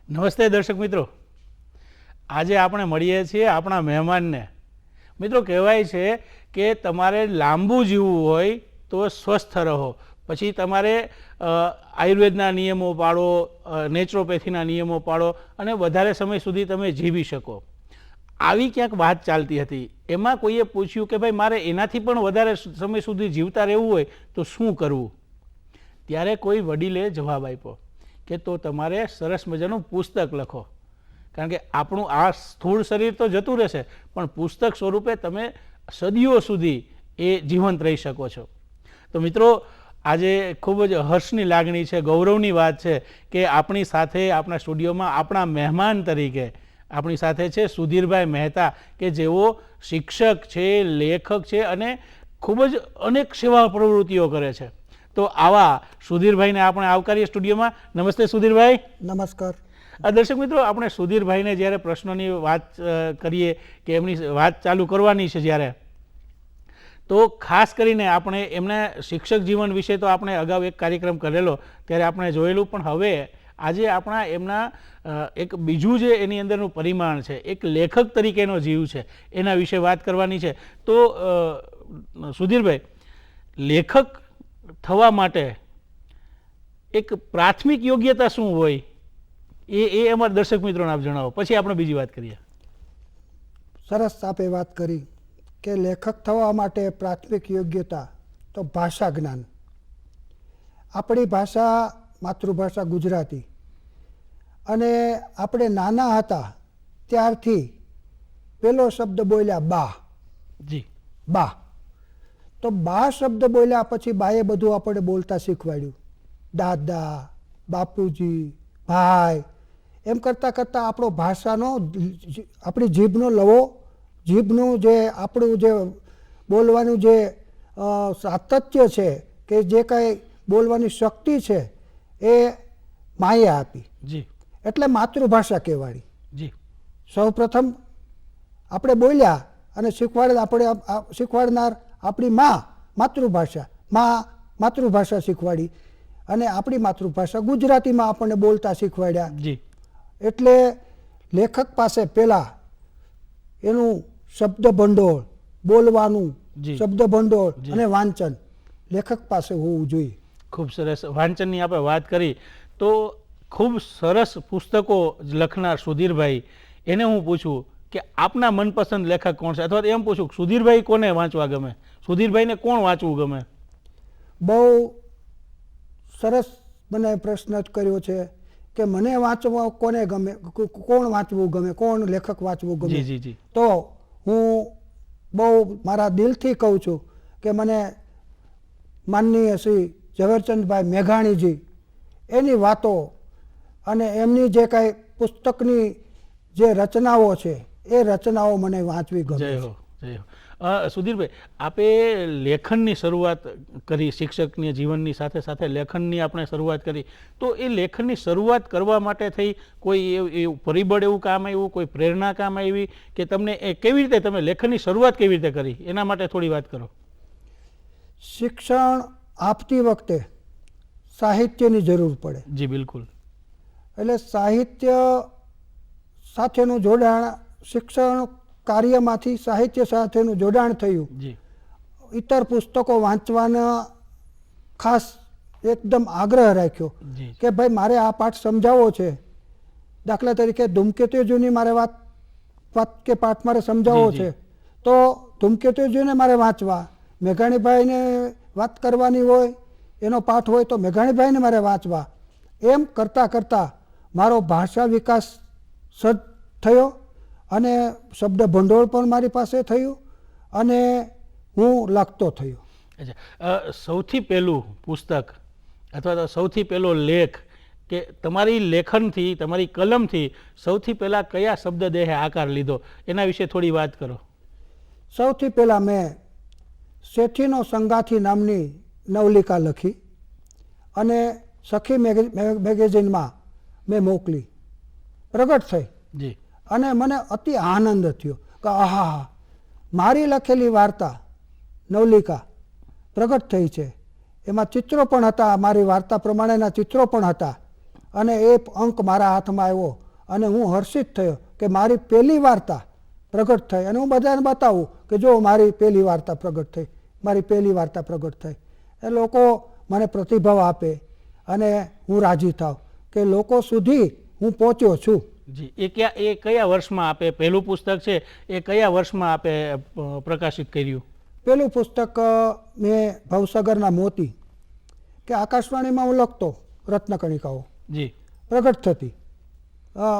નમસ્તે દર્શક મિત્રો, આજે આપણે મળીએ છીએ આપણા મહેમાનને. મિત્રો, કહેવાય છે કે તમારે લાંબુ જીવવું હોય તો સ્વસ્થ રહો, પછી તમારે આયુર્વેદના નિયમો પાળો, નેચરોપેથીના નિયમો પાળો અને વધારે સમય સુધી તમે જીવી શકો. આવી ક્યાંક વાત ચાલતી હતી. એમાં કોઈએ પૂછ્યું કે ભાઈ મારે એનાથી પણ વધારે સમય સુધી જીવતા રહેવું હોય તો શું કરવું? ત્યારે કોઈ વડીલે જવાબ આપ્યો કે તો તમારે સરસ મજાનું પુસ્તક લખો, કારણ કે આપણું આ સ્થૂળ શરીર તો જતું રહેશે પણ પુસ્તક સ્વરૂપે તમે સદીઓ સુધી એ જીવંત રહી શકો છો. તો મિત્રો, આજે ખૂબ જ હર્ષની લાગણી છે, ગૌરવની વાત છે કે આપણી સાથે આપણા સ્ટુડિયોમાં આપણા મહેમાન તરીકે આપણી સાથે છે સુધીરભાઈ મહેતા, કે જેઓ શિક્ષક છે, લેખક છે અને ખૂબ જ અનેક સેવા પ્રવૃત્તિઓ કરે છે. તો આવા સુધીરભાઈને આપણે આવકારીએ સ્ટુડિયોમાં. નમસ્તે સુધીરભાઈ. નમસ્કાર. દર્શક મિત્રો, આપણે સુધીરભાઈને જ્યારે પ્રશ્નોની વાત કરીએ કે એમની વાત ચાલુ કરવાની છે જ્યારે, તો ખાસ કરીને આપણે એમના શિક્ષક જીવન વિશે તો આપણે અગાઉ એક કાર્યક્રમ કરેલો ત્યારે આપણે જોયેલું, પણ હવે આજે આપણા એમના એક બીજું જે એની અંદરનું પરિમાણ છે, એક લેખક તરીકેનો જીવ છે, એના વિશે વાત કરવાની છે. તો સુધીરભાઈ, લેખક થવા માટે એક પ્રાથમિક યોગ્યતા શું હોય એ અમારા દર્શક મિત્રોને આપ જણાવો, પછી આપણે બીજી વાત કરીએ. સરસ આપે વાત કરી કે લેખક થવા માટે પ્રાથમિક યોગ્યતા તો ભાષા જ્ઞાન. આપણી ભાષા માતૃભાષા ગુજરાતી, અને આપણે નાના હતા ત્યારથી પેલો શબ્દ બોલ્યા બા. જી, બા. તો બા શબ્દ બોલ્યા પછી બાએ બધું આપણે બોલતા શીખવાડ્યું. દાદા, બાપુજી, ભાઈ, એમ કરતાં કરતાં આપણો ભાષાનો, આપણી જીભનો લવો, જીભનું જે આપણું જે બોલવાનું જે સાતત્ય છે, કે જે કાંઈ બોલવાની શક્તિ છે, એ માએ આપી. જી, એટલે માતૃભાષા કહેવાડી. જી, સૌ પ્રથમ આપણે બોલ્યા અને શીખવાડનાર આપણી મા, માતૃભાષા. મા માતૃભાષા શીખવાડી અને આપણી માતૃભાષા ગુજરાતીમાં આપણને બોલતા શીખવાડ્યા. જી. એટલે લેખક પાસે પહેલાં એનું શબ્દ ભંડોળ, બોલવાનું શબ્દ ભંડોળ અને વાંચન લેખક પાસે હોવું જોઈએ. ખૂબ સરસ. વાંચનની આપણે વાત કરી તો ખૂબ સરસ પુસ્તકો લખનાર સુધીરભાઈ, એને હું પૂછું કે આપના મનપસંદ લેખક કોણ છે, અથવા એમ પૂછું સુધીરભાઈ કોને વાંચવા ગમે, સુધીરભાઈને કોણ વાંચવું ગમે? બહુ સરસ મને પ્રશ્ન કર્યો છે કે મને વાંચવા કોને ગમે, કોણ વાંચવું ગમે, કોણ લેખક વાંચવું ગમે. જી, જી. તો હું બહુ મારા દિલથી કહું છું કે મને માનનીય શ્રી ઝવેરચંદભાઈ મેઘાણીજી, એની વાતો અને એમની જે કાંઈ પુસ્તકની જે રચનાઓ છે એ રચનાઓ મને વાંચવી ગમે. જય હો, જય હો. સુધીરભાઈ, આપે લેખનની શરૂઆત કરી, શિક્ષકની જીવનની સાથે સાથે લેખનની આપણે શરૂઆત કરી, તો એ લેખનની શરૂઆત કરવા માટે થઈ કોઈ એવું પરિબળ એવું કામ આવ્યું, કોઈ પ્રેરણા કામ આવી કે તમને એ કેવી રીતે તમે લેખનની શરૂઆત કેવી રીતે કરી, એના માટે થોડી વાત કરો. શિક્ષણ આપતી વખતે સાહિત્યની જરૂર પડે. જી, બિલકુલ. એટલે સાહિત્ય સાથેનું જોડાણ, શિક્ષણ કાર્યમાંથી સાહિત્ય સાથેનું જોડાણ થયું. જી. ઇતર પુસ્તકો વાંચવાના ખાસ એકદમ આગ્રહ રાખ્યો કે ભાઈ મારે આ પાઠ સમજાવવો છે. દાખલા તરીકે ધૂમકેતુજીની મારે વાત કે પાઠ મારે સમજાવવો છે, તો ધૂમકેતુજીને મારે વાંચવા. મેઘાણીભાઈને વાત કરવાની હોય, એનો પાઠ હોય તો મેઘાણીભાઈને મારે વાંચવા. એમ કરતાં કરતાં મારો ભાષા વિકાસ સજ થયો અને શબ્દ ભંડોળ પણ મારી પાસે થયું અને હું લખતો થયો. અચ્છા, સૌથી પહેલું પુસ્તક અથવા તો સૌથી પહેલો લેખ કે તમારી લેખનથી, તમારી કલમથી સૌથી પહેલાં કયા શબ્દ દેહે આકાર લીધો, એના વિશે થોડી વાત કરો. સૌથી પહેલાં મેં શેઠીનો સંગાથી નામની નવલિકા લખી અને સખી મેગેઝિનમાં મેં મોકલી, પ્રગટ થઈ. જી. અને મને અતિ આનંદ થયો કે આહા, મારી લખેલી વાર્તા નવલિકા પ્રગટ થઈ છે. એમાં ચિત્રો પણ હતા, મારી વાર્તા પ્રમાણેના ચિત્રો પણ હતા અને એ અંક મારા હાથમાં આવ્યો અને હું હર્ષિત થયો કે મારી પહેલી વાર્તા પ્રગટ થઈ. અને હું બધાને બતાવું કે જો મારી પહેલી વાર્તા પ્રગટ થઈ, મારી પહેલી વાર્તા પ્રગટ થઈ. એ લોકો મને પ્રતિભાવ આપે અને હું રાજી થાવ કે લોકો સુધી હું પહોંચ્યો છું. જી, એ કયા વર્ષમાં આપે પહેલું પુસ્તક છે એ કયા વર્ષમાં આપે પ્રકાશિત કર્યું? પહેલું પુસ્તક મેં ભવસાગરના મોતી, કે આકાશવાણીમાં હું લખતો રત્નકણિકાઓ, જી, પ્રગટ થતી,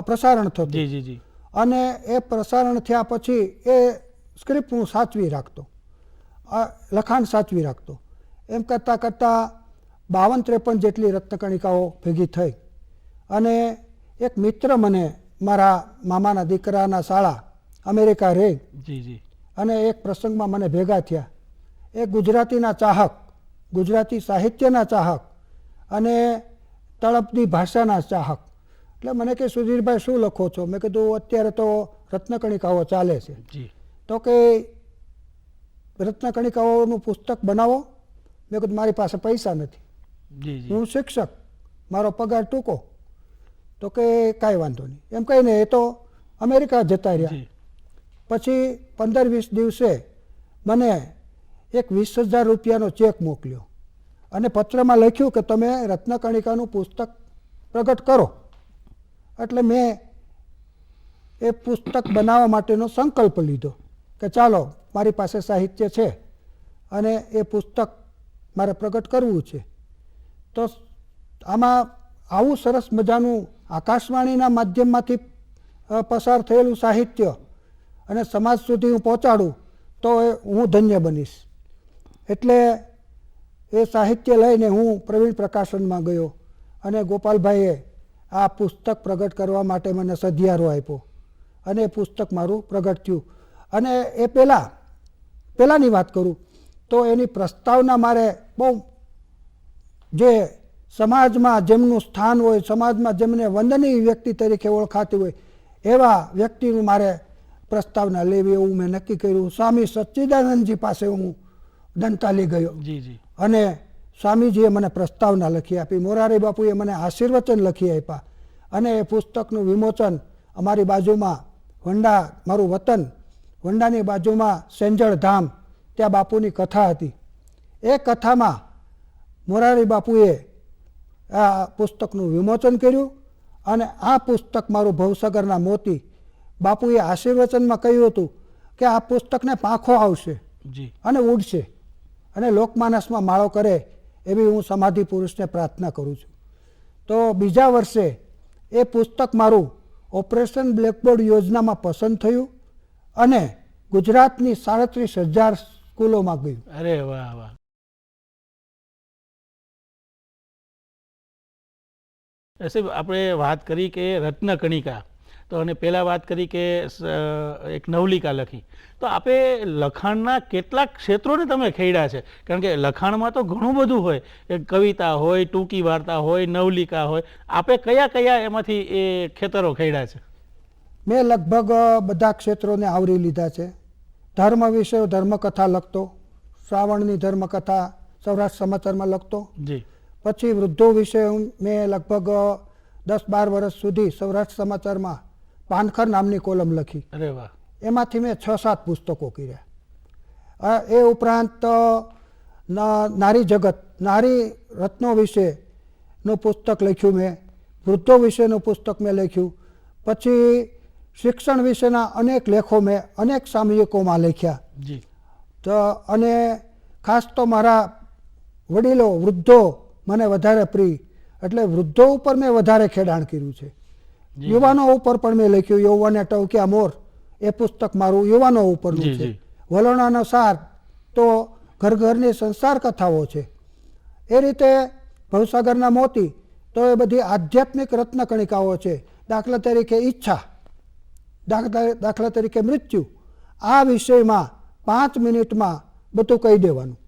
પ્રસારણ થતું. જી જી જી. અને એ પ્રસારણ થયા પછી એ સ્ક્રિપ્ટ હું સાચવી રાખતો, લખાણ સાચવી રાખતો. એમ કરતાં કરતાં 52-53 જેટલી રત્નકણિકાઓ ભેગી થઈ. અને એક મિત્ર મને મારા મામાના દીકરાના શાળા અમેરિકા રહે, જી જી, અને એક પ્રસંગમાં મને ભેગા થયા. એ ગુજરાતીના ચાહક, ગુજરાતી સાહિત્યના ચાહક અને તળપદી ભાષાના ચાહક. એટલે મને કે સુધીરભાઈ શું લખો છો? મેં કીધું અત્યારે તો રત્નકણિકાઓ ચાલે છે. જી. તો કે રત્નકણિકાઓનું પુસ્તક બનાવો. મેં કીધું મારી પાસે પૈસા નથી, જી જી, હું શિક્ષક, મારો પગાર ટૂંકો. તો કે કાંઈ વાંધો નહીં એમ કહીને એ તો અમેરિકા જતા રહ્યા. જી, પછી 15-20 દિવસે મને એક 20,000 રૂપિયાનો ચેક મોકલ્યો અને પત્રમાં લખ્યું કે તમે રત્નકણિકાનું પુસ્તક પ્રગટ કરો. એટલે મેં એ પુસ્તક બનાવવા માટેનો સંકલ્પ લીધો કે ચાલો મારી પાસે સાહિત્ય છે અને એ પુસ્તક મારે પ્રગટ કરવું છે. તો આમાં આવું સરસ મજાનું આકાશવાણીના માધ્યમમાંથી પસાર થયેલું સાહિત્ય અને સમાજ સુધી હું પહોંચાડું તો હું ધન્ય બનીશ. એટલે એ સાહિત્ય લઈને હું પ્રવીણ પ્રકાશનમાં ગયો અને ગોપાલભાઈએ આ પુસ્તક પ્રગટ કરવા માટે મને સધિયારો આપ્યો અને એ પુસ્તક મારું પ્રગટ થયું. અને એ પહેલાંની વાત કરું તો એની પ્રસ્તાવના મારે બહુ, જે સમાજમાં જેમનું સ્થાન હોય, સમાજમાં જેમને વંદનીય વ્યક્તિ તરીકે ઓળખાતી હોય એવા વ્યક્તિનું મારે પ્રસ્તાવના લેવી એવું મેં નક્કી કર્યું. સ્વામી સચ્ચિદાનંદજી પાસે હું દંતાલી ગયો. જી જી, અને સ્વામીજીએ મને પ્રસ્તાવના લખી આપી, મોરારી બાપુએ મને આશીર્વચન લખી આપ્યા. અને એ પુસ્તકનું વિમોચન અમારી બાજુમાં વંડા, મારું વતન વંડાની બાજુમાં સેંજળ ધામ, ત્યાં બાપુની કથા હતી. એ કથામાં મોરારી બાપુએ આ પુસ્તકનું વિમોચન કર્યું. અને આ પુસ્તક મારું ભવસાગરના મોતી, બાપુએ આશીર્વચનમાં કહ્યું હતું કે આ પુસ્તકને પાંખો આવશે જી, અને ઉડશે અને લોકમાનસમાં માળો કરે એવી હું સમાધિ પુરુષને પ્રાર્થના કરું છું. તો બીજા વર્ષે એ પુસ્તક મારું ઓપરેશન બ્લેકબોર્ડ યોજનામાં પસંદ થયું અને ગુજરાતની 37,000 સ્કૂલોમાં ગયું. અરે વાહ વાહ. સાહેબ, આપણે વાત કરી કે રત્નકણિકા, તો અને પહેલાં વાત કરી કે એક નવલિકા લખી, તો આપે લખાણના કેટલાક ક્ષેત્રોને તમે ખેડ્યા છે? કારણ કે લખાણમાં તો ઘણું બધું હોય, એક કવિતા હોય, ટૂંકી વાર્તા હોય, નવલિકા હોય. આપે કયા કયા એમાંથી એ ખેતરો ખેડ્યા છે? મેં લગભગ બધા ક્ષેત્રોને આવરી લીધા છે. ધર્મ વિશે ધર્મકથા લખતો, શ્રાવણની ધર્મકથા સૌરાષ્ટ્ર સમાચારમાં લખતો. જી. પછી વૃદ્ધો વિશે મેં લગભગ 10-12 વર્ષ સુધી સૌરાષ્ટ્ર સમાચારમાં પાનખર નામની કોલમ લખી. અરે વાહ. એમાંથી મેં 6-7 પુસ્તકો કર્યા. એ ઉપરાંત નારી જગત, નારી રત્નો વિશેનું પુસ્તક લખ્યું મેં, વૃદ્ધો વિશેનું પુસ્તક મેં લખ્યું. પછી શિક્ષણ વિશેના અનેક લેખો મેં અનેક સામયિકોમાં લખ્યા. જી. તો અને ખાસ તો મારા વડીલો, વૃદ્ધો મને વધારે પ્રિય, એટલે વૃદ્ધો ઉપર મેં વધારે ખેડાણ કર્યું છે. યુવાનો ઉપર પણ મેં લખ્યું, યૌવને ટવક્યા મોર, એ પુસ્તક મારું યુવાનો ઉપરનું છે. વલોણાનો સાર તો ઘર ઘરની સંસાર કથાઓ છે. એ રીતે ભવસાગરના મોતી તો એ બધી આધ્યાત્મિક રત્નકણિકાઓ છે. દાખલા તરીકે ઈચ્છા, દાખલા તરીકે મૃત્યુ, આ વિષયમાં 5 મિનિટમાં બધું કહી દેવાનું,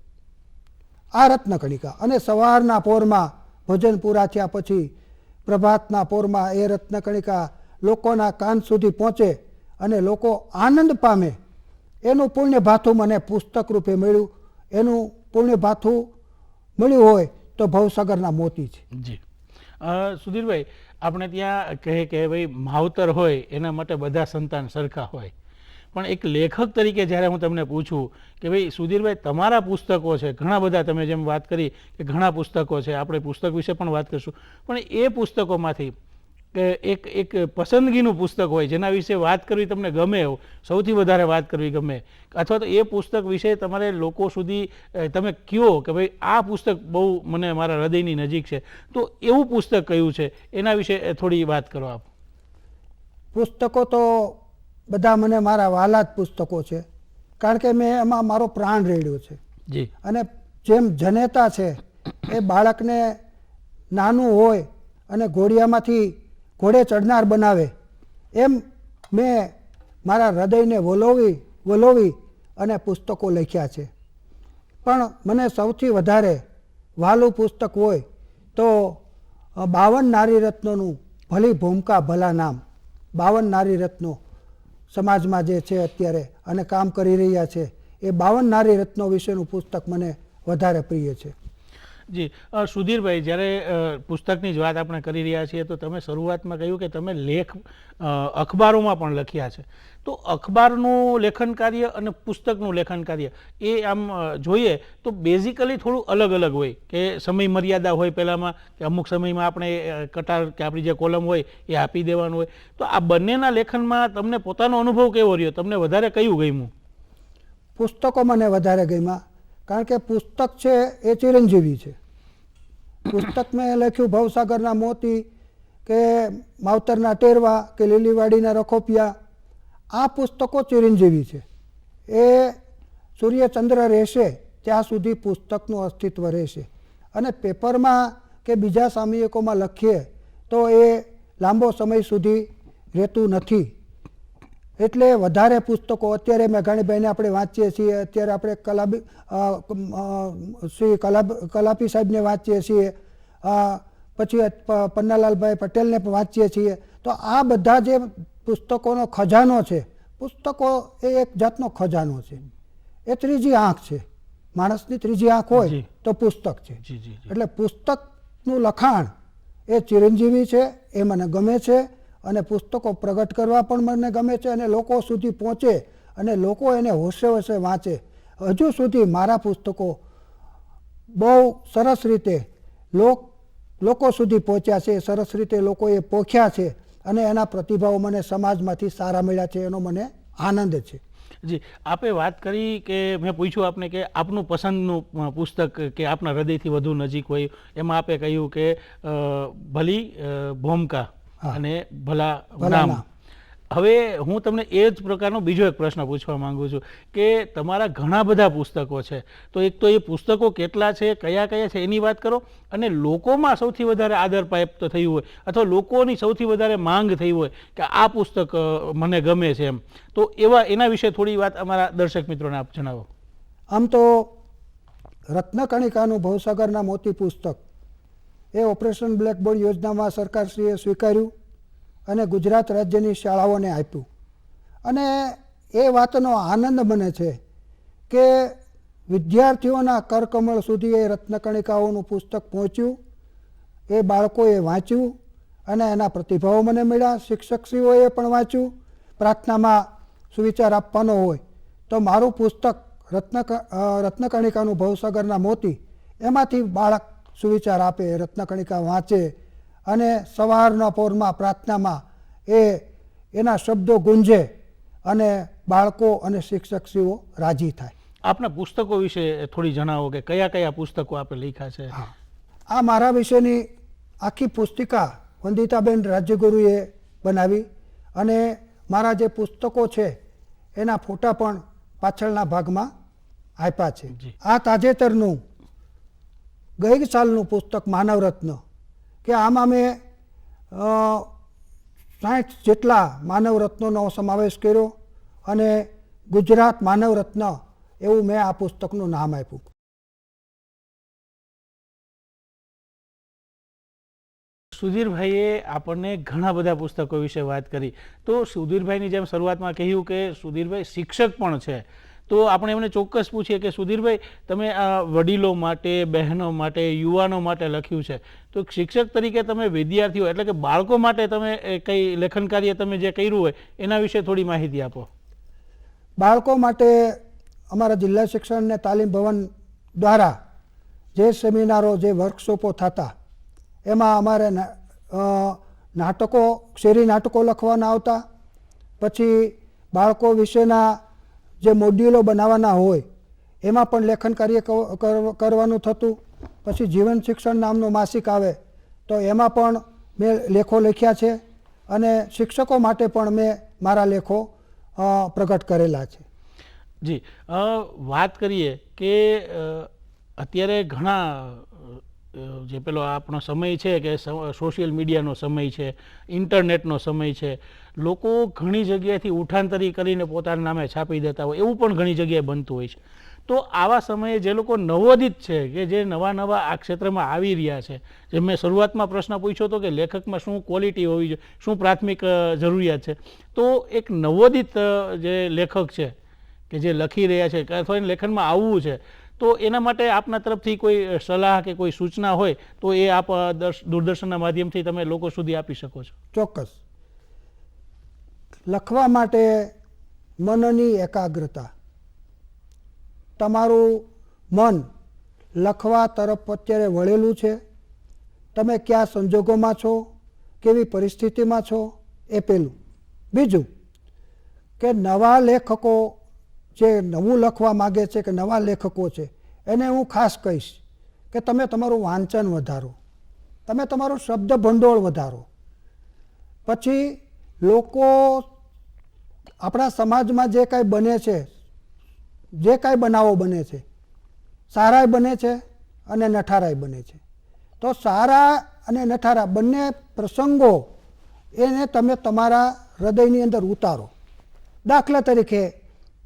આ રત્નકણિકા. અને સવારના પોરમાં ભજન પૂરા થયા પછી પ્રભાતના પોરમાં એ રત્નકણિકા લોકોના કાન સુધી પહોંચે અને લોકો આનંદ પામે, એનું પુણ્ય ભાથું મને પુસ્તક રૂપે મળ્યું. એનું પુણ્ય ભાથું મળ્યું હોય તો ભવસાગરના મોતી છે. જી. સુધીરભાઈ, આપણે ત્યાં કહે કે ભાઈ માવતર હોય એના માટે બધા સંતાન સરખા હોય, પણ એક લેખક તરીકે જ્યારે હું તમને પૂછું કે ભાઈ સુધીરભાઈ તમારા પુસ્તકો છે ઘણા બધા, તમે જેમ વાત કરી કે ઘણા પુસ્તકો છે, આપણે પુસ્તક વિશે પણ વાત કરીશું, પણ એ પુસ્તકોમાંથી કે એક પસંદગીનું પુસ્તક હોય જેના વિશે વાત કરવી તમને ગમે, એવું સૌથી વધારે વાત કરવી ગમે, અથવા તો એ પુસ્તક વિશે તમારે લોકો સુધી તમે કહો કે ભાઈ આ પુસ્તક બહુ મને મારા હૃદયની નજીક છે, તો એવું પુસ્તક કયું છે એના વિશે થોડી વાત કરો આપ. પુસ્તકો તો બધા મને મારા વાલા જ પુસ્તકો છે, કારણ કે મેં એમાં મારો પ્રાણ રેડ્યો છે. જી. અને જેમ જનેતા છે એ બાળકને નાનું હોય અને ઘોડિયામાંથી ઘોડે ચડનાર બનાવે, એમ મેં મારા હૃદયને વલોવી અને પુસ્તકો લખ્યા છે. પણ મને સૌથી વધારે વહાલું પુસ્તક હોય તો 52 નારી રત્નોનું ભલી ભૂમિકા ભલા નામ. 52 નારી રત્નો સમાજમાં જે છે અત્યારે અને કામ કરી રહ્યા છે, એ 52 નારી રત્નો વિશેનું પુસ્તક મને વધારે પ્રિય છે. જી. સુધીરભાઈ, જ્યારે પુસ્તકની જ વાત આપણે કરી રહ્યા છીએ તો તમે શરૂઆતમાં કહ્યું કે તમે લેખ અખબારોમાં પણ લખ્યા છે, તો અખબારનું લેખન કાર્ય અને પુસ્તકનું લેખન કાર્ય એ આમ જોઈએ તો બેઝિકલી થોડું અલગ અલગ હોય કે સમય મર્યાદા હોય પહેલાંમાં, કે અમુક સમયમાં આપણે કટાર કે આપણી જે કોલમ હોય એ આપી દેવાનું હોય, તો આ બંનેના લેખનમાં તમને પોતાનો અનુભવ કેવો રહ્યો, તમને વધારે કયું ગમ્યું? પુસ્તકો મને વધારે ગમ્યા, કારણ કે પુસ્તક છે એ ચિરંજીવી છે. પુસ્તક મેં લખ્યું ભવસાગરના મોતી કે માવતરના ટેરવા કે લીલીવાડીના રખોપિયા, આ પુસ્તકો ચિરંજીવી છે. એ સૂર્યચંદ્ર રહેશે ત્યાં સુધી પુસ્તકનું અસ્તિત્વ રહેશે, અને પેપરમાં કે બીજા સામયિકોમાં લખીએ તો એ લાંબો સમય સુધી રહેતું નથી. એટલે વધારે પુસ્તકો અત્યારે મેઘાણીભાઈને આપણે વાંચીએ છીએ, અત્યારે આપણે શ્રી કલાપી સાહેબને વાંચીએ છીએ, પછી પન્નાલાલભાઈ પટેલને પણ વાંચીએ છીએ. તો આ બધા જે પુસ્તકોનો ખજાનો છે, પુસ્તકો એ એક જાતનો ખજાનો છે, એ ત્રીજી આંખ છે. માણસની ત્રીજી આંખ હોય તો પુસ્તક છે. એટલે પુસ્તકનું લખાણ એ ચિરંજીવી છે, એ મને ગમે છે. અને પુસ્તકો પ્રગટ કરવા પણ મને ગમે છે, અને લોકો સુધી પહોંચે અને લોકો એને હોશે હોશે વાંચે. હજુ સુધી મારા પુસ્તકો બહુ સરસ રીતે લોકો સુધી પહોંચ્યા છે, સરસ રીતે લોકોએ પોખ્યા છે, અને એના પ્રતિભાવો મને સમાજમાંથી સારા મળ્યા છે, એનો મને આનંદ છે. જી. આપે વાત કરી કે મેં પૂછ્યું આપને કે આપનું પસંદનું પુસ્તક કે આપના હૃદયથી વધુ નજીક હોય, એમાં આપે કહ્યું કે ભલી ભૂમિકા અને ભલા નામ. હવે હું તમને એ જ પ્રકારનો બીજો એક પ્રશ્ન પૂછવા માંગુ છું કે તમારા ઘણા બધા પુસ્તકો છે, તો એક તો એ પુસ્તકો કેટલા છે, કયા કયા છે એની વાત કરો, અને લોકોમાં સૌથી વધારે આદર પ્રાપ્ત થયું હોય અથવા લોકોની સૌથી વધારે માંગ થઈ હોય કે આ પુસ્તક મને ગમે છે એમ, તો એના વિશે થોડી વાત અમારા દર્શક મિત્રોને આપ જણાવો. આમ તો રત્નકણિકાનું ભવસાગરના મોતી પુસ્તક એ ઓપરેશન બ્લેકબોર્ડ યોજનામાં સરકારશ્રીએ સ્વીકાર્યું અને ગુજરાત રાજ્યની શાળાઓને આપ્યું. અને એ વાતનો આનંદ મને છે કે વિદ્યાર્થીઓના કરકમળ સુધી એ રત્નકણિકાઓનું પુસ્તક પહોંચ્યું, એ બાળકોએ વાંચ્યું અને એના પ્રતિભાવો મને મળ્યા. શિક્ષકશ્રીઓએ પણ વાંચ્યું. પ્રાર્થનામાં સુવિચાર આપવાનો હોય તો મારું પુસ્તક રત્નકણિકાનું ભવસાગરના મોતી, એમાંથી બાળક સુવિચાર આપે, રત્નકણિકા વાંચે અને સવારના પોરમાં પ્રાર્થનામાં એના શબ્દો ગુંજે અને બાળકો અને શિક્ષકશ્રીઓ રાજી થાય. આપના પુસ્તકો વિશે થોડી જણાવો કે કયા કયા પુસ્તકો આપે લખ્યા છે. હા, આ મારા વિશેની આખી પુસ્તિકા વંદિતાબેન રાજ્યગુરુએ બનાવી, અને મારા જે પુસ્તકો છે એના ફોટા પણ પાછળના ભાગમાં આપ્યા છે. આ તાજેતરનું ગઈ સાલનું પુસ્તક માનવરત્ન, કે આમાં મેં 60 જેટલા માનવરત્નોનો સમાવેશ કર્યો અને ગુજરાત માનવરત્ન એવું મેં આ પુસ્તકનું નામ આપ્યું. સુધીરભાઈએ આપણને ઘણા બધા પુસ્તકો વિશે વાત કરી, તો સુધીરભાઈની જેમ શરૂઆતમાં કહ્યું કે સુધીરભાઈ શિક્ષક પણ છે, તો આપણે એમને ચોક્કસ પૂછીએ કે સુધીરભાઈ, તમે આ વડીલો માટે, બહેનો માટે, યુવાનો માટે લખ્યું છે, તો એક શિક્ષક તરીકે તમે વિદ્યાર્થીઓ એટલે કે બાળકો માટે તમે કંઈ લેખન કાર્ય તમે જે કર્યું હોય એના વિશે થોડી માહિતી આપો. બાળકો માટે અમારા જિલ્લા શિક્ષણ અને તાલીમ ભવન દ્વારા જે સેમિનારો, જે વર્કશોપો થતા એમાં અમારે નાટકો, શેરી નાટકો લખવાના આવતા. પછી બાળકો વિશેના જે મોડ્યુલો બનાવવાના હોય એમાં પણ લેખન કાર્ય કરવાનું થતું. પછી જીવન શિક્ષણ નામનું માસિક આવે તો એમાં પણ મેં લેખો લખ્યા છે અને શિક્ષકો માટે પણ મેં મારા લેખો પ્રગટ કરેલા છે. જી, વાત કરીએ કે અત્યારે ઘણા જે પેલો આપણો સમય છે કે સોશિયલ મીડિયાનો સમય છે, ઇન્ટરનેટનો સમય છે, લોકો ઘણી જગ્યાએથી ઉઠાંતરી કરીને પોતાના નામે છાપી દેતા હોય એવું પણ ઘણી જગ્યાએ બનતું હોય છે. તો આવા સમયે જે લોકો નવોદિત છે કે જે નવા નવા આ ક્ષેત્રમાં આવી રહ્યા છે, જે મેં શરૂઆતમાં પ્રશ્ન પૂછ્યો હતો કે લેખકમાં શું ક્વોલિટી હોવી જોઈએ, શું પ્રાથમિક જરૂરિયાત છે, તો એક નવોદિત જે લેખક છે કે જે લખી રહ્યા છે અથવા એને લેખનમાં આવવું છે, તો એના માટે આપના તરફથી કોઈ સલાહ કે કોઈ સૂચના હોય તો એ આપ દૂરદર્શનના માધ્યમથી તમે લોકો સુધી આપી શકો છો. ચોક્કસ. લખવા માટે મનની એકાગ્રતા, તમારું મન લખવા તરફ અત્યારે વળેલું છે, તમે કયા સંજોગોમાં છો, કેવી પરિસ્થિતિમાં છો, એ પહેલું. બીજું કે નવા લેખકો જે નવું લખવા માગે છે કે નવા લેખકો છે એને હું ખાસ કહીશ કે તમે તમારું વાંચન વધારો, તમે તમારું શબ્દ ભંડોળ વધારો. પછી લોકો આપણા સમાજમાં જે કાંઈ બને છે, જે કાંઈ બનાવો બને છે, સારાય બને છે અને નઠારાય બને છે, તો સારા અને નઠારા બંને પ્રસંગો એને તમે તમારા હૃદયની અંદર ઉતારો. દાખલા તરીકે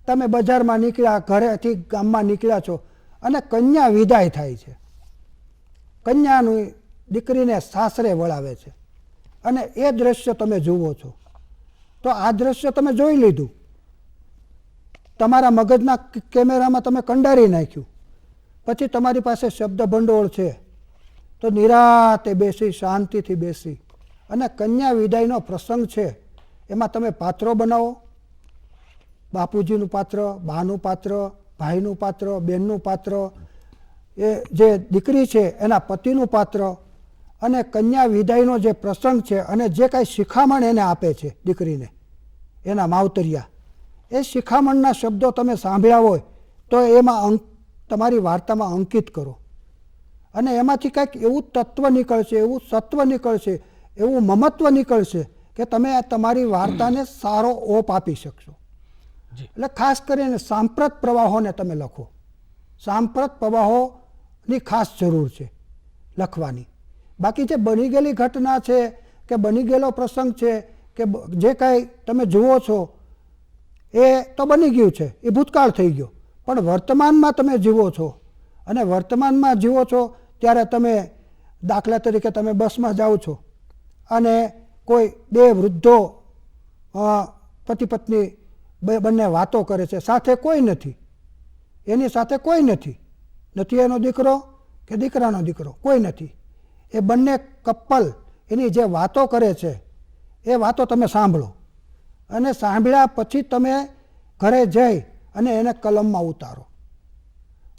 તમે બજારમાં નીકળ્યા, ઘરેથી ગામમાં નીકળ્યા છો અને કન્યા વિદાય થાય છે, કન્યાની દીકરીને સાસરે વળાવે છે અને એ દ્રશ્ય તમે જુઓ છો, તો આ દ્રશ્ય તમે જોઈ લીધું, તમારા મગજના કેમેરામાં તમે કંડારી નાખ્યું. પછી તમારી પાસે શબ્દ ભંડોળ છે તો નિરાતે બેસી, શાંતિથી બેસી અને કન્યા વિદાયનો પ્રસંગ છે એમાં તમે પાત્રો બનાવો. બાપુજીનું પાત્ર, બાનું પાત્ર, ભાઈનું પાત્ર, બહેનનું પાત્ર, એ જે દીકરી છે એના પતિનું પાત્ર અને કન્યા વિદાયનો જે પ્રસંગ છે અને જે કાંઈ શિખામણ એને આપે છે દીકરીને એના માવતરિયા, એ શિખામણના શબ્દો તમે સાંભળ્યા હોય તો એમાં તમારી વાર્તામાં અંકિત કરો અને એમાંથી કંઈક એવું તત્વ નીકળશે, એવું સત્વ નીકળશે, એવું મમત્વ નીકળશે કે તમે તમારી વાર્તાને સારો ઓપ આપી શકશો. એટલે ખાસ કરીને સાંપ્રત પ્રવાહોને તમે લખો. સાંપ્રત પ્રવાહોની ખાસ જરૂર છે લખવાની. બાકી જે બની ગયેલી ઘટના છે કે બની ગયેલો પ્રસંગ છે કે જે કાંઈ તમે જુઓ છો એ તો બની ગયું છે, એ ભૂતકાળ થઈ ગયો. પણ વર્તમાનમાં તમે જીવો છો અને વર્તમાનમાં જીવો છો ત્યારે તમે દાખલા તરીકે તમે બસમાં જાઓ છો અને કોઈ બે વૃદ્ધો પતિ પત્ની બંને વાતો કરે છે, સાથે કોઈ નથી, એની સાથે કોઈ નથી, નથી એનો દીકરો કે દીકરાનો દીકરો, કોઈ નથી. એ બંને કપલ એની જે વાતો કરે છે એ વાતો તમે સાંભળો અને સાંભળ્યા પછી તમે ઘરે જઈ અને એને કલમમાં ઉતારો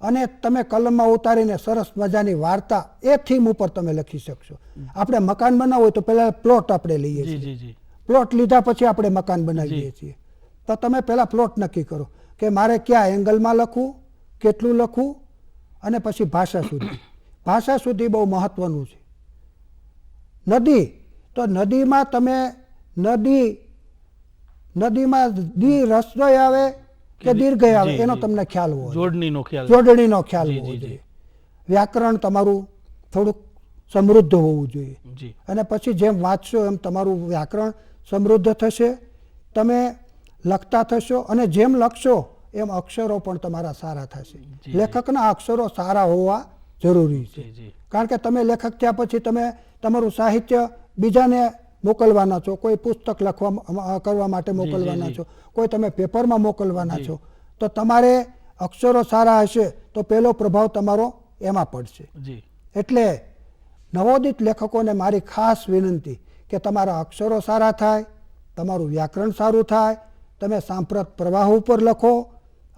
અને તમે કલમમાં ઉતારીને સરસ મજાની વાર્તા એ થીમ ઉપર તમે લખી શકશો. આપણે મકાન બનાવવું હોય તો પહેલાં પ્લોટ આપણે લઈએ છીએ, પ્લોટ લીધા પછી આપણે મકાન બનાવીએ છીએ. તો તમે પહેલાં પ્લોટ નક્કી કરો કે મારે કયા એંગલમાં લખવું, કેટલું લખવું અને પછી ભાષા સુધી. ભાષા સુધી બહુ મહત્ત્વનું છે. નદી, તો નદીમાં તમે નદીમાં દી રસ્વય આવે કે દીર્ઘય આવે એનો તમને ખ્યાલ હોવો, જોડણીનો ખ્યાલ હોવો જોઈએ. વ્યાકરણ તમારું થોડુંક સમૃદ્ધ હોવું જોઈએ અને પછી જેમ વાંચશો એમ તમારું વ્યાકરણ સમૃદ્ધ થશે, તમે લખતા થશો અને જેમ લખશો એમ અક્ષરો પણ તમારા સારા થશે. લેખકના અક્ષરો સારા હોવા જરૂરી છે, કારણ કે તમે લેખક થયા પછી તમે તમારું સાહિત્ય બીજાને મોકલવાના છો, કોઈ પુસ્તક લખવા કરવા માટે મોકલવાના છો, કોઈ તમે પેપરમાં મોકલવાના છો તો તમારે અક્ષરો સારા હશે તો પહેલો પ્રભાવ તમારો એમાં પડશે. જી એટલે નવોદિત લેખકોને મારી ખાસ વિનંતી કે તમારા અક્ષરો સારા થાય, તમારું વ્યાકરણ સારું થાય, તમે સાંપ્રત પ્રવાહ ઉપર લખો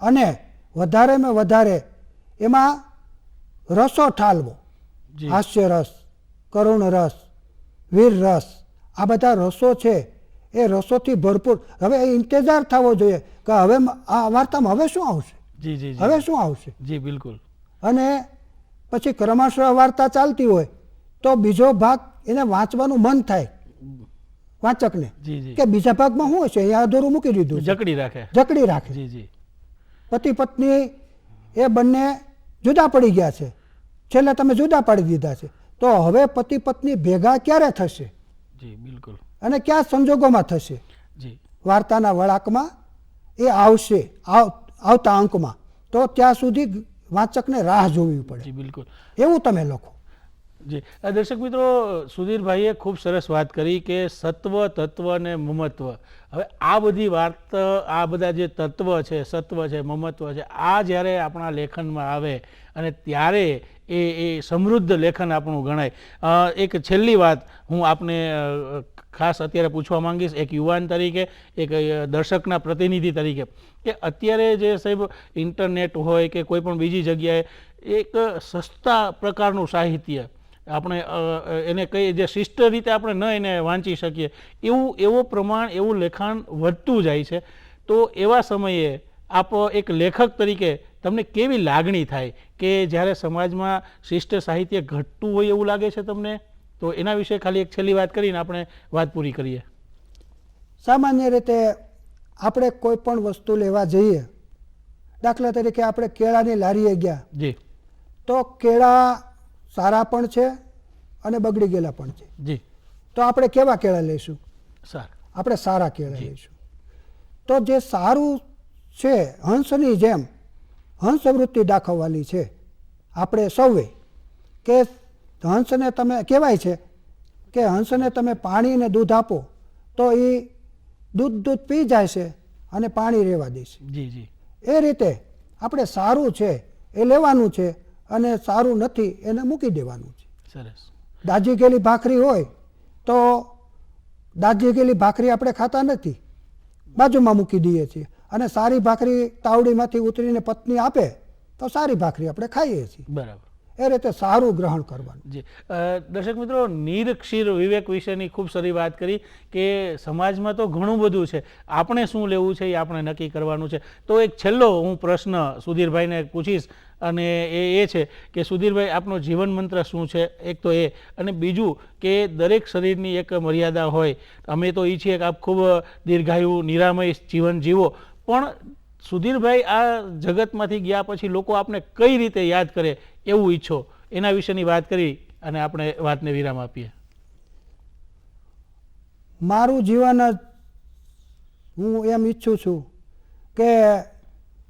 અને વધારેમાં વધારે એમાં રસો ઠાલવો. જી હાસ્ય રસ, કરુણ રસ, વીર રસ, આ બધા રસો છે એ રસોથી ભરપૂર. હવે એ ઇંતજાર થવો જોઈએ કે હવે આ વાર્તામાં હવે શું આવશે, જી જી હવે શું આવશે. જી બિલકુલ. અને પછી ક્રમશઃ વાર્તા ચાલતી હોય તો બીજો ભાગ એને વાંચવાનું મન થાય વાંચકને જી જી કે બીજા ભાગમાં શું હશે, અહીંયા અધૂરું મૂકી દીધું છે. જકડી રાખે. જકડી રાખે. જી જી પતિ પત્ની એ બંને જુદા પડી ગયા છે, છેલ્લે તમે જુદા પાડી દીધા છે, તો હવે પતિ પત્ની ભેગા ક્યારે થશે જી બિલકુલ. અને કયા સંજોગોમાં થશે, જી વાર્તાના વળાંકમાં એ આવશે આવતા અંકમાં. તો ત્યાં સુધી વાંચકને રાહ જોવી પડે. જી બિલકુલ. એવું તમે લખો. જી દર્શક મિત્રો, સુધીરભાઈએ ખૂબ સરસ વાત કરી કે સત્વ, તત્વ અને મમત્વ. હવે આ બધી વાત, આ બધા જે તત્વ છે, સત્વ છે, મમત્વ છે, આ જ્યારે આપણા લેખનમાં આવે અને ત્યારે એ સમૃદ્ધ લેખન આપણું ગણાય. એક છેલ્લી વાત હું આપને ખાસ અત્યારે પૂછવા માંગીશ, એક યુવાન તરીકે, એક દર્શકના પ્રતિનિધિ તરીકે, કે અત્યારે જે સાહેબ ઇન્ટરનેટ હોય કે કોઈ પણ બીજી જગ્યાએ એક સસ્તા પ્રકારનું સાહિત્ય આપણે એને કઈ જે શિષ્ટ રીતે આપણે ન એને વાંચી શકીએ એવું પ્રમાણ, એવું લેખાણ વધતું જાય છે. તો એવા સમયે આપ એક લેખક તરીકે તમને કેવી લાગણી થાય કે જ્યારે સમાજમાં શિષ્ટ સાહિત્ય ઘટતું હોય એવું લાગે છે તમને? તો એના વિશે ખાલી એક છેલ્લી વાત કરીને આપણે વાત પૂરી કરીએ. સામાન્ય રીતે આપણે કોઈ પણ વસ્તુ લેવા જઈએ, દાખલા તરીકે આપણે કેળાની લારીએ ગયા, જી તો કેળા સારા પણ છે અને બગડી ગયેલા પણ છે. જી તો આપણે કેવા કેળા લઈશું? સર આપણે સારા કેળા લઈશું. તો જે સારું છે, હંસની જેમ હંસવૃત્તિ દાખવવાની છે આપણે સૌએ, કે હંસને તમે કહેવાય છે કે હંસને તમે પાણી ને દૂધ આપો તો એ દૂધ પી જાય છે અને પાણી રહેવા દેશે. જી જી એ રીતે આપણે સારું છે એ લેવાનું છે અને સારું નથી એને મૂકી દેવાનું છે. સરસ. દાજી ગયેલી ભાખરી હોય તો દાજી ગયેલી ભાખરી આપણે ખાતા નથી, બાજુમાં મૂકી દઈએ છીએ, અને સારી ભાખરી તાવડીમાંથી ઉતરીને પત્ની આપે તો સારી ભાખરી આપણે ખાઈએ છીએ. બરાબર. એ રીતે સારું ગ્રહણ કરવાનું. જી દર્શક મિત્રો, નિરક્ષીર વિવેક વિશેની ખૂબ સારી વાત કરી કે સમાજમાં તો ઘણું બધું છે, આપણે શું લેવું છે એ આપણે નક્કી કરવાનું છે. તો એક છેલ્લો હું પ્રશ્ન સુધીરભાઈને પૂછીશ, અને એ છે કે સુધીરભાઈ, આપનો જીવન મંત્ર શું છે? એક તો એ, અને બીજું કે દરેક શરીરની એક મર્યાદા હોય. અમે તો ઈચ્છીએ કે આપ ખૂબ દીર્ઘાયુ નિરામય જીવન જીવો, પણ સુધીરભાઈ આ જગતમાંથી ગયા પછી લોકો આપને કઈ રીતે યાદ કરે એવું ઈચ્છો, એના વિશેની વાત કરી અને આપણે વાતને વિરામ આપીએ. મારું જીવન જ હું એમ ઈચ્છું છું કે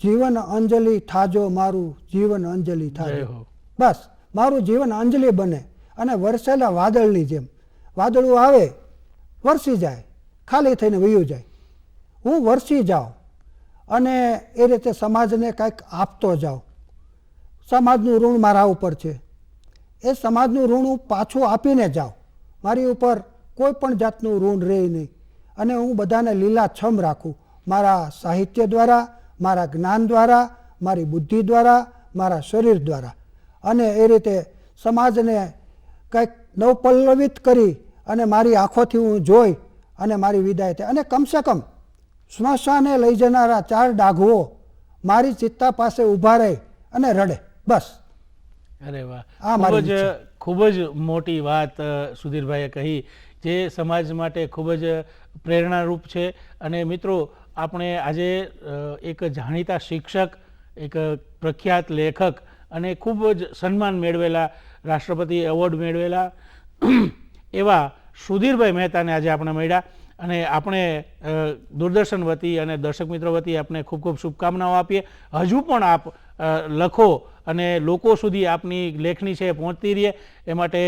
જીવન અંજલિ થાજો, મારું જીવન અંજલિ જય થાજો. હો. બસ મારું જીવન અંજલિ બને, અને વરસેલા વાદળની જેમ વાદળું આવે, વરસી જાય, ખાલી થઈને વયું જાય, હું વરસી જાઉં અને એ રીતે સમાજને કંઈક આપતો જાઉં. સમાજનું ઋણ મારા ઉપર છે, એ સમાજનું ઋણ હું પાછું આપીને જાઉં. મારી ઉપર કોઈ પણ જાતનું ઋણ રહે નહીં, અને હું બધાને લીલાછમ રાખું, મારા સાહિત્ય દ્વારા, મારા જ્ઞાન દ્વારા, મારી બુદ્ધિ દ્વારા, મારા શરીર દ્વારા. અને એ રીતે સમાજને કંઈક નવપલ્લવિત કરી અને મારી આંખોથી હું જોઈ અને મારી વિદાય થાય. અને કમસે કમ સ્મશાને લઈ જનારા 4 ડાઘુઓ મારી ચિત્તા પાસે ઊભા રહે અને રડે, બસ. અરે વાહ, આ મારી ખૂબ જ મોટી વાત સુધીરભાઈએ કહી, જે સમાજ માટે ખૂબ જ પ્રેરણારૂપ છે. અને મિત્રો, આપણે આજે એક જાણીતા શિક્ષક, એક પ્રખ્યાત લેખક અને ખૂબ જ સન્માન મેળવેલા, રાષ્ટ્રપતિ એવોર્ડ મેળવેલા એવા સુધીરભાઈ મહેતાને આજે આપણે મળ્યા. અને આપણે દૂરદર્શન વતી અને દર્શક મિત્રો વતી આપણે ખૂબ ખૂબ શુભકામનાઓ આપીએ. હજુ પણ આપ લખો અને લોકો સુધી આપની લેખની છે પહોંચતી રહે એ માટે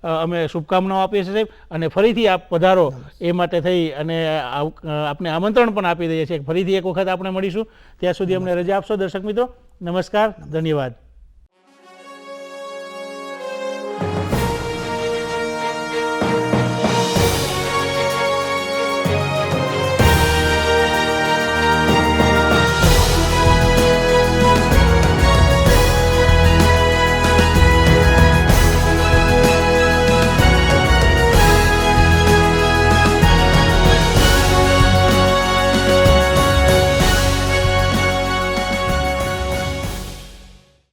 અમે શુભકામનાઓ આપીએ છીએ સાહેબ. અને ફરીથી આપ પધારો એ માટે થઈ અને આપને આમંત્રણ પણ આપી દઈએ છીએ. ફરીથી એક વખત આપણે મળીશું. ત્યાં સુધી અમને રજા આપશો દર્શક મિત્રો. નમસ્કાર, ધન્યવાદ.